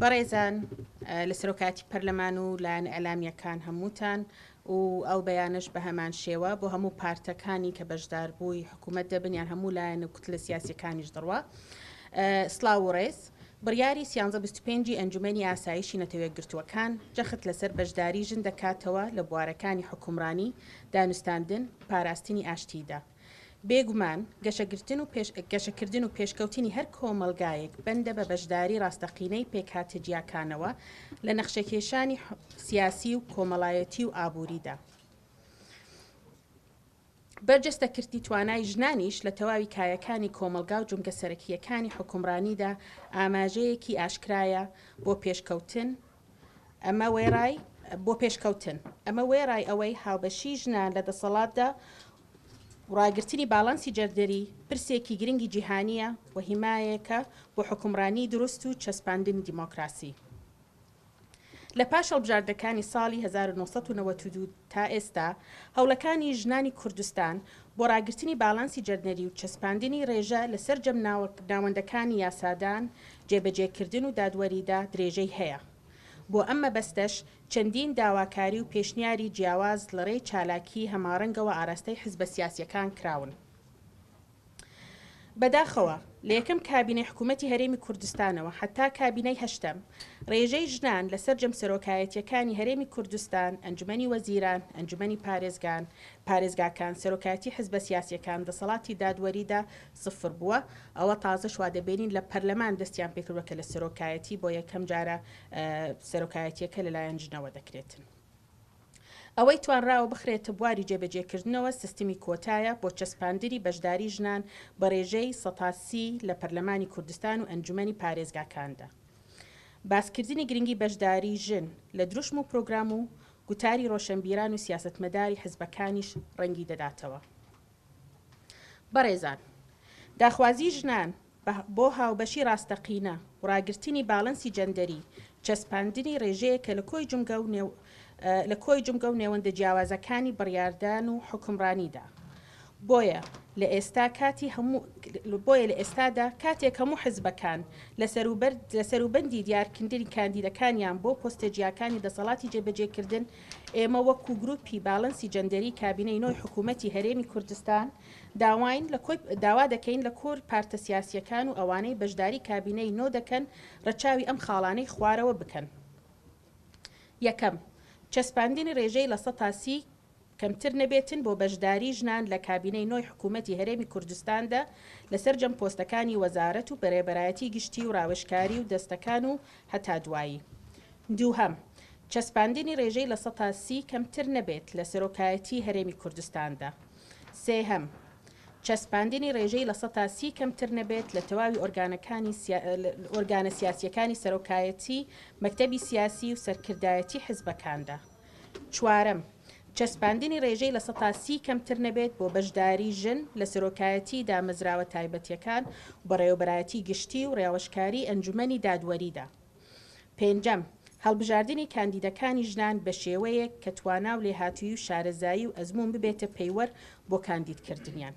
بەڕێزان لە سەرۆکاتی پەرلەمان و لایەن ئەلامیەکان هەمووتان و ئەو بەیانش بە هەمان شێوە بۆ هەموو پارتەکانی کە بەشدار بووی حکوومەت دەبنیان هەموو لایەن و کوتلە سیاسیەکانیش دڕوە سڵاو و ڕێز بڕیاری 325 ئەنجومەنی ئاسایشی نەتەوەیەکگرتووەکان جەخت لەسەر بەشداری ژن دەکاتەوە لە بوارەکانی حکومڕانی دانوستاندن پاراستنی ئاشتیدا بێگومان گەشەکردن و پێشکەوتنی هەر کۆمەلگایەک بەندە بە بەشداری ڕاستەقینەی پێکهاتە جیاکانەوە لە نەخشەکێشانی سیاسی و کۆمەڵایەتی و ئابووریدا. بەرجەستەکردی توانای ژنانیش لە تەواوی کایەکانی کۆمەلگا و جومگە سەرەکیەکانی حکومڕانیدا ئاماژەیەکی ئاشکرایە بۆ پێشکەوتن ئەمە وێڕای ئەوەی هاوبەشی ژنان لە دەسەڵاتدا ڕاگررتنی باڵانسی جەردەری پرسێکی گرنگی جیهانیە و هیمایەکە بۆ حکومڕانی دروست و چەسپاندنی دیمۆکراسی. لە پاش هەڵبژاردنەکانی ساڵی 1992 تا ئێستا هەوڵەکانی ژنانی کوردستان بۆ ڕاگررتنی باڵانسی جەردەری و چەسپاندنی ڕێژە لە سەرجەم ناوەندەکانی یاسادان جێبەجێکردن و دادوەریدا درێژەی هەیە. بۆ ئەمە بەستەش چەندین داواکاری و پێشنیاری جیاواز لە ڕێی چالاکی هەماڕەنگەوە ئاراستەی حزبە سیاسیەکان کراون. بەداخەوە لە یەکەم کابینەی حکوومەتی هەرێمی کوردستانەوە حتا کابینەی هەشتەم ڕێژەی ژنان لە سەرجەم سەرۆکایەتیەکانی هەرێمی کوردستان، ئەنجومەنی وەزیران، ئەنجومەنی پارێزگاکان، سەرۆکایەتی حزبە سیاسیەکان دەسەڵاتی دادوەریدا سفر بووە. ئەوە تازە شوادەبێنین لە پەرلەمان دەستیان پێکردووە لە سەرۆکایەتی بۆ یەکەم جارە سەرۆکایەتیەکە لەلایەن ژنەوە دەکرێتن. ئەوەی توانراوە بخرێتە بواری جێبەجێکردنەوە سیستمی کۆتایە بۆ چەسپاندنی بەشداری ژنان بە ڕێژەی 130 لە پەرلەمانی کوردستان و ئەنجومەنی پارێزگاکاندا. باسکردنی گرنگی بەشداری ژن لە دروشم و پرۆگرام و گوتاری ڕۆشنبیران و سیاسەتمەداری حزبەکانیش ڕەنگی دەداتەوە. بەڕێزان، داخوازی ژنان بۆ هاوبەشی ڕاستەقینە و ڕاگررتنی باڵەنسی جەندەری چەسپاندنی ڕێژەیەکە لە کۆی جومگە و نێوەندە جیاوازەکانی بڕیاردان و حکومڕانیدا. بۆیە لە ئێستادا کاتێک هەموو حزبەکان لە سەروبەندی دیارکردنی کاندیدەکانیان بۆ پۆستێجیاکانی دەسەڵاتی جێبەجێکردن، ئێمە وەکو گروپی باڵەنسی جەندەری کابینەی نۆی حکوومەتی هەرێمی کوردستان داوا دەکەین لە کۆر پارتە سیاسیەکان و ئەوانەی بەشداری کابینەی نۆ دەکەن ڕەچاوی ئەم خاڵانەی خوارەوە بکەن. یەکەم، چەسپاندنی ڕێژەی لە 130 کەمتر نەبێتن بۆ بەشداری ژنان لە کابینەی نۆی حکوومەتی هەرێمی کوردستاندا لە سەرجەم پۆستەکانی وەزارەت و بەڕێبەرایەتی گشتی و ڕاوێژکاری و دەستەکان و هەتا دوایی. دووهەم، چەسپاندنی ڕێژەی لە 130 کەمتر نەبێت لە سەرۆکایەتی هەرێمی کوردستاندا. سێهەم، چەسپاندنی ڕێژەی لە 130 کەمتر نەبێت لە تەواوی ئۆرگانە سیاسیەکانی سەرۆکایەتی، مەکتەبی سیاسی و سەرکردایەتی حزبەکاندا. چوارەم، چەسپاندنی ڕێژەی لە 130 کەمتر نەبێت بۆ بەشداری ژن لە سەرۆکایەتی دامەزراوە تایبەتیەکان و بەڕێوەبەرایەتی گشتی و ڕێوەشکاری ئەنجومەنی دادوەریدا. پێنجەم، هەڵبژاردننی کاندیدەکانی ژنان بە شێوەیەک کە توانا و لێهاتووی و شارەزایی و ئەزموون ببێتە پەیوەر بۆ کاندیدکردنیان.